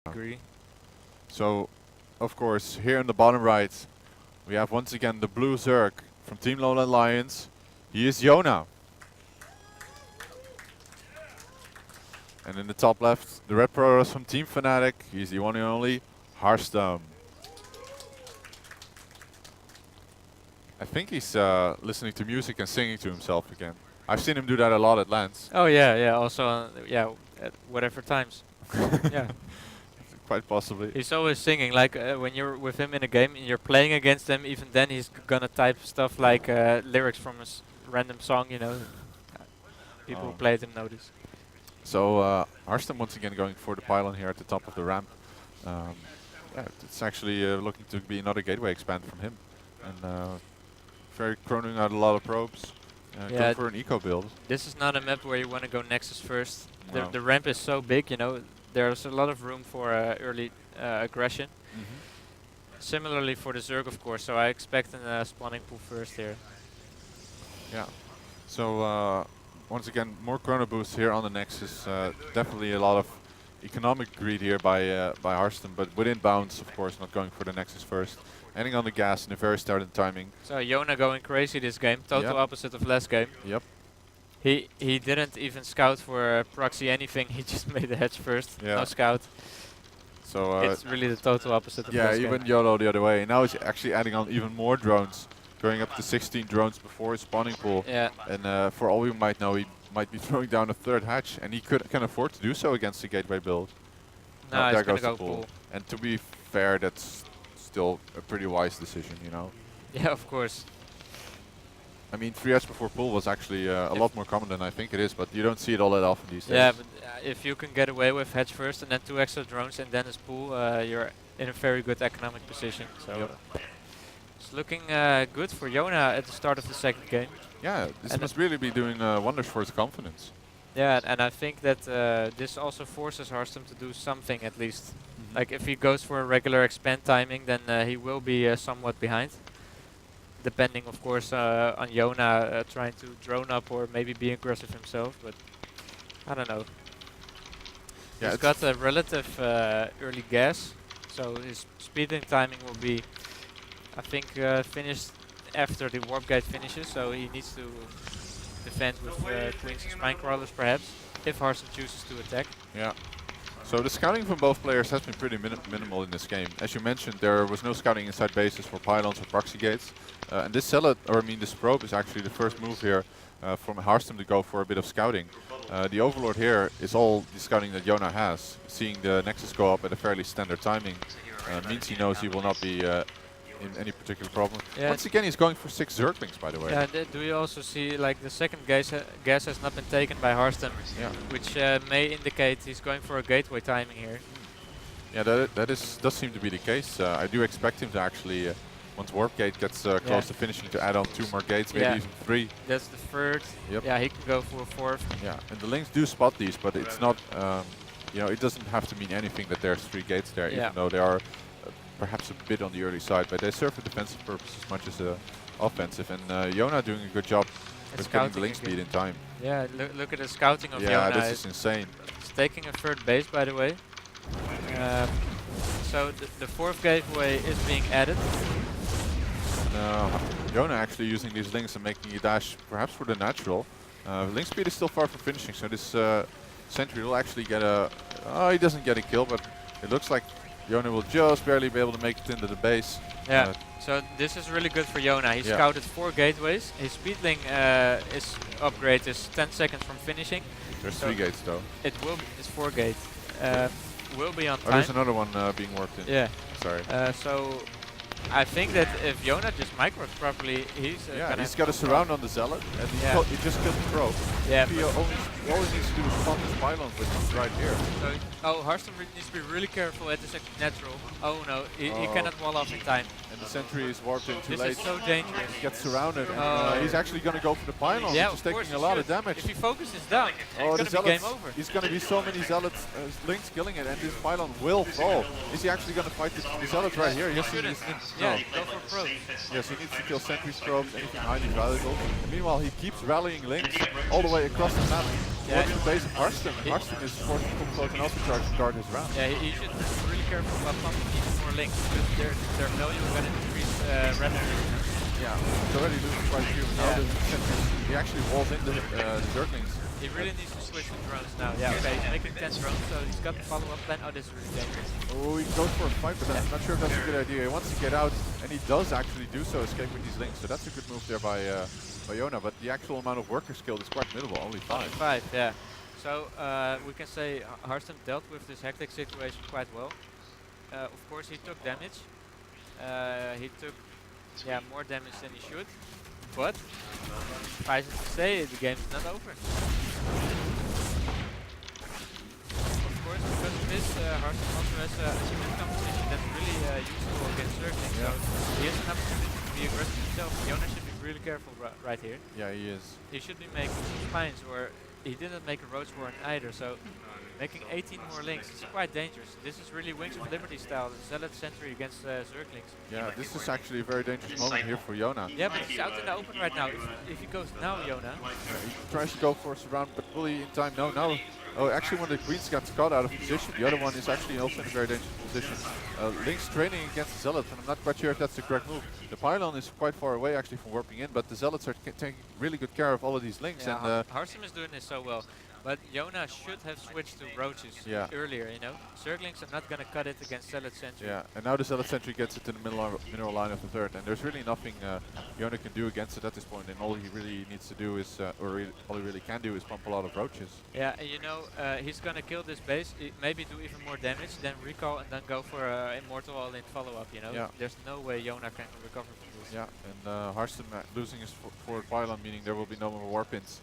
Agree. So, of course, here in the bottom right, we have once again the blue Zerg from Team Lowland Lions. He is Jona. And in the top left, the red Protoss from Team Fnatic. He's the one and only Harstem. I think he's listening to music and singing to himself again. I've seen him do that a lot at LANs. Oh yeah, yeah. Also, at whatever times. Yeah. Quite possibly. He's always singing. Like when you're with him in a game and you're playing against him, even then he's gonna type stuff like lyrics from a random song. You know. People who play it him know this. So Harstem once again going for the pylon here at the top of the ramp. Yeah, it's actually looking to be another gateway expand from him. And very chroning out a lot of probes. Going for an eco build. This is not a map where you want to go Nexus first. No. The ramp is so big, you know, there's a lot of room for early aggression. Similarly for the Zerg, of course, so I expect a spawning pool first here. Yeah. So once again, more chrono boosts here on the Nexus. Definitely a lot of economic greed here by Harstem, but within bounds, of course, not going for the Nexus first. Ending on the gas in a very started timing. So Jona going crazy this game, total opposite of last game. Yep. He didn't even scout for proxy anything, he just made the hedge first, no scout. So it's really the total opposite of last game. Yeah, even YOLO the other way. Now he's actually adding on even more drones, going up to 16 drones before his spawning pool. Yeah. And for all we might know, he might be throwing down a third hatch, and he can afford to do so against the gateway build. No, there goes the pool. And to be fair, that's still a pretty wise decision, you know. Yeah, of course. I mean, 3 hatch before pool was actually a lot more common than I think it is, but you don't see it all that often these days. Yeah, but if you can get away with hedge first and then 2 extra drones and then his pool, you're in a very good economic position. So it's looking good for Jona at the start of the second game. Yeah, this must really be doing wonders for his confidence. Yeah, and I think that this also forces Harstem to do something at least. Like if he goes for a regular expand timing, then he will be somewhat behind. Depending, of course, on Jona trying to drone up or maybe be aggressive himself, but I don't know. Yeah, he's got a relative early gas, so his speeding timing will be, I think, finished after the warp gate finishes, so he needs to defend with Queens and Spine Crawlers perhaps, if Harstem chooses to attack. Yeah. So the scouting from both players has been pretty minimal in this game. As you mentioned, there was no scouting inside bases for pylons or proxy gates. And this this probe is actually the first move here from Harstem to go for a bit of scouting. The Overlord here is all the scouting that Jona has. Seeing the Nexus go up at a fairly standard timing means he knows he will not be in any particular problem. Yeah. Once again, he's going for 6 Zerglings, by the way. Yeah, do you also see like the second gas has not been taken by Harstem, which may indicate he's going for a gateway timing here. Yeah, does seem to be the case. I do expect him to actually, once Warp Gate gets close to finishing, to add on 2 more gates, maybe even 3. That's the third. Yep. Yeah, he can go for a 4th. Yeah, and the Lynx do spot these, but it's not, you know, it doesn't have to mean anything that there's 3 gates there, even though they are perhaps a bit on the early side, but they serve a defensive purpose as much as offensive. And Jona doing a good job with getting the link speed in time. Yeah, look at the scouting of Jona. Yeah, this is insane. He's taking a third base, by the way. So the 4th gateway is being added. And Jona actually using these links and making a dash perhaps for the natural. Link speed is still far from finishing, so this sentry will actually get a... Oh, he doesn't get a kill, but it looks like Jona will just barely be able to make it into the base. Yeah, so this is really good for Jona. He scouted 4 gateways. His speedling upgrade is 10 seconds from finishing. There's 3 gates though. It will be, it's 4 gates. Will be on time. Oh, there's another one being worked in. Yeah. Sorry. So I think that if Jona just micros properly, he's he's got a surround on the Zealot, and he just killed the probe. Yeah. All he needs to do is spawn this pylon, which is right here. So, Harstem needs to be really careful at this natural. Oh no, he cannot wall off in time. And the sentry is warped in too late. This is so dangerous. He gets surrounded, and he's actually going to go for the pylon, which is taking a lot of damage. If he focuses down, it's going to be game over. He's going to be so many Zealots, Lynx killing it, and this pylon will fall. Is he actually going to fight the Zealots right here? Yes, he is. Yeah, go for probes. Yes, he needs to kill sentries, probes, anything highly valuable. And meanwhile, he keeps rallying Lynx all the way across the map. Yeah, warping the base of Harstem. Harstem is forced to come close and also charge guard his round. yeah, he should be really careful about pumping even more links because their value is going to increase rapidly. Yeah, he's already losing quite a few. Now he actually walls in the Zerglings. He really needs to switch to drones now. Yeah, okay, he's making 10 drones, so he's got the follow-up plan. Oh, this is really dangerous. Oh, he goes for a fight, but I'm not sure if that's a good idea. He wants to get out, and he does actually do so, escape with these links. So that's a good move there by Jona, but the actual amount of worker skill is quite minimal, only 5. 5, yeah. So we can say Harstem dealt with this hectic situation quite well. Of course, he took damage. He took more damage than he should. But suffice it to say, the game's not over. Of course, because of this, Harstem also has a cement composition that's really useful against Zerglings. So he has an opportunity to be aggressive himself. Jona should be really careful right here. Yeah, he is. He should be making spines, or he didn't make a roach warren either. So making 18 more links is quite dangerous. This is really Wings of Liberty style, the Zealot Sentry against Zerglings. Yeah, this is actually a very dangerous moment here for Jona. Yeah, but he's out in the open right now. If he goes now, Jona. He tries to go for a surround, but will he in time? No, now. Oh, actually one of the Greens got caught out of position. The other one is actually also in a very dangerous position. Link's training against the Zealots, and I'm not quite sure if that's the correct move. The pylon is quite far away actually from warping in, but the Zealots are taking really good care of all of these links. Yeah, and Harstem is doing this so well. But Jona should have switched to roaches earlier, you know. Zerglings are not going to cut it against Zealot Sentry. Yeah, and now the Zealot Sentry gets it to the mineral line of the third, and there's really nothing Jona can do against it at this point, and all he really needs to do is, all he really can do is pump a lot of roaches. Yeah, and you know, he's going to kill this base, maybe do even more damage, then recall and then go for Immortal all-in follow-up, you know. Yeah. There's no way Jona can recover from this. Yeah, and Harstem losing his forward pylon, meaning there will be no more warpins.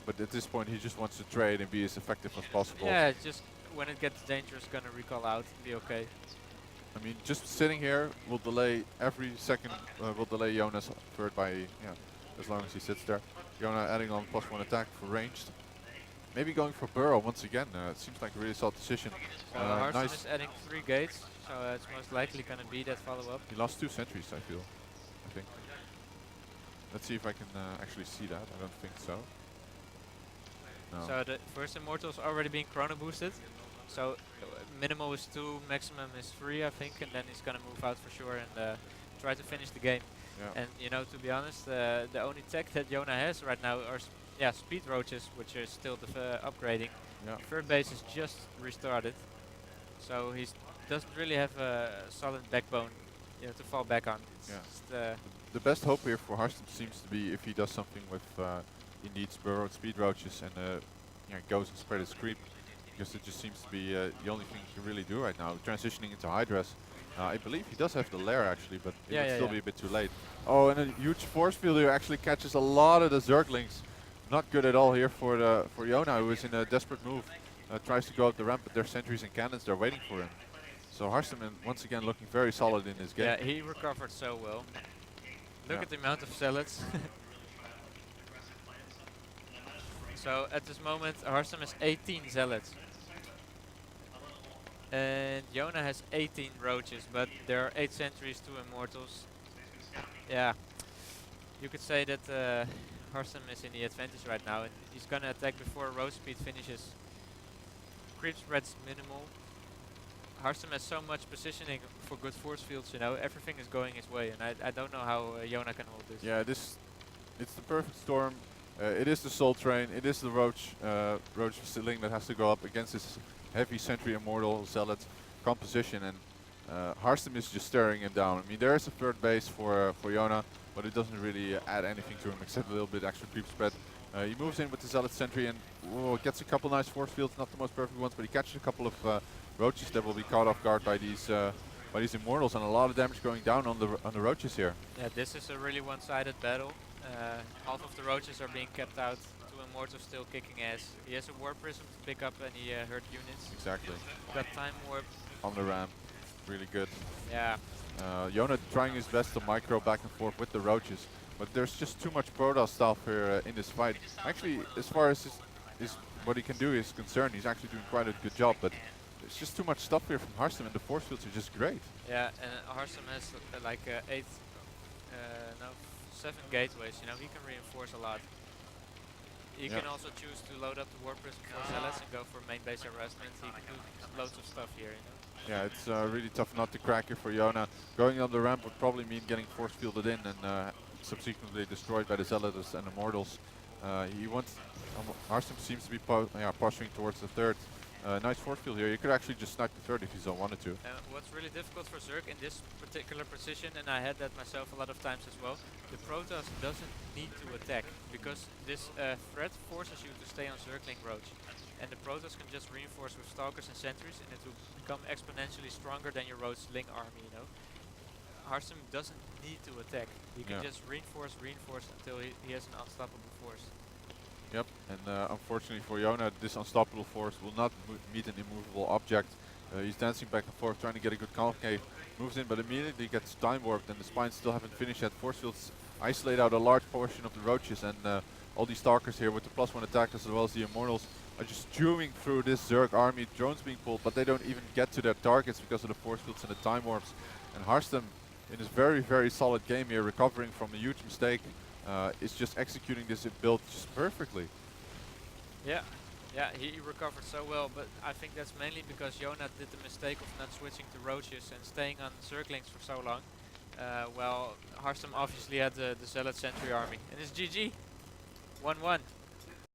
But at this point he just wants to trade and be as effective as possible. Yeah, just when it gets dangerous, gonna recall out, be okay. I mean, just sitting here will delay every second, will delay Jona's third by, as long as he sits there. Jona adding on +1 attack for ranged. Maybe going for Burrow once again, it seems like a really solid decision. Harstem Nice. is adding 3 gates, so it's most likely gonna be that follow-up. He lost 2 sentries, I feel, I think. Let's see if I can actually see that. I don't think so. No. So the first Immortal's already being chrono boosted. So minimal is 2, maximum is 3, I think, and then he's gonna move out for sure and try to finish the game. Yeah. And you know, to be honest, the only tech that Jona has right now are speed roaches, which are still upgrading. Yeah. Third base is just restarted, so he doesn't really have a solid backbone, you know, to fall back on. It's just, the best hope here for Harstem seems to be if he does something with indeed burrowed speed roaches and goes and spread his creep, because it just seems to be the only thing he can really do right now. Transitioning into Hydras. I believe he does have the lair actually, but it would still be a bit too late. Oh, and a huge force field here actually catches a lot of the Zerglings. Not good at all here for Jona, who is in a desperate move. Tries to go up the ramp, but there's sentries and cannons, they're waiting for him. So Harstem once again looking very solid in this game. Yeah, he recovered so well. Look at the amount of zealots. So at this moment Harstem has 18 zealots. And Jona has 18 roaches, but there are 8 sentries, 2 immortals. Yeah, you could say that Harstem is in the advantage right now, and he's gonna attack before roach speed finishes. Creep spread's minimal. Harstem has so much positioning for good force fields, you know, everything is going his way, and I don't know how Jona can hold this. Yeah, it's the perfect storm. It is the Soul Train, it is the Roach ceiling that has to go up against this heavy Sentry Immortal Zealot composition, and Harstem is just staring him down. I mean, there is a third base for Jona, but it doesn't really add anything to him except a little bit extra creep spread. He moves in with the Zealot Sentry and gets a couple nice force fields, not the most perfect ones, but he catches a couple of Roaches that will be caught off guard by these Immortals, and a lot of damage going down on the Roaches here. Yeah, this is a really one-sided battle. Half of the Roaches are being kept out, 2 Immortals still kicking ass. He has a War Prism to pick up any hurt units. Exactly. Got Time Warp. On the ramp, really good. Yeah. Jona trying his best to micro back and forth with the Roaches, but there's just too much Protoss stuff here in this fight. Actually, as far as what he can do is concerned, he's actually doing quite a good job, but there's just too much stuff here from Harstem, and the force fields are just great. Yeah, and Harstem has like 7 gateways, you know, he can reinforce a lot. He can also choose to load up the War Prism for Zealots and go for main base harassment. He can do loads of stuff here, you know. Yeah, it's really tough not to crack here for Jona. Going on the ramp would probably mean getting force fielded in and subsequently destroyed by the Zealots and Immortals. He wants. Harstem seems to be posturing towards the third. Nice force field here. You could actually just snipe the third if you so wanted to. What's really difficult for Zerg in this particular position, and I had that myself a lot of times as well, the Protoss doesn't need to attack, because this threat forces you to stay on circling roads. And the Protoss can just reinforce with Stalkers and Sentries, and it will become exponentially stronger than your Road Sling army, you know. Harstem doesn't need to attack. He can just reinforce until he has an unstoppable force. Yep, and unfortunately for Jona, this unstoppable force will not meet an immovable object. He's dancing back and forth, trying to get a good concave. Moves in, but immediately gets time warped, and the Spines still haven't finished yet. Force fields isolate out a large portion of the Roaches, and all these Stalkers here with the +1 attack as well as the Immortals are just chewing through this Zerg army. Drones being pulled, but they don't even get to their targets because of the force fields and the time warps. And Harstem, in his very, very solid game here, recovering from a huge mistake, is just executing this build just perfectly. Yeah, he recovered so well, but I think that's mainly because Jona did the mistake of not switching to Roaches and staying on Zerglings for so long. Well, Harstem obviously had the Zealot Sentry army, and it's GG. 1-1.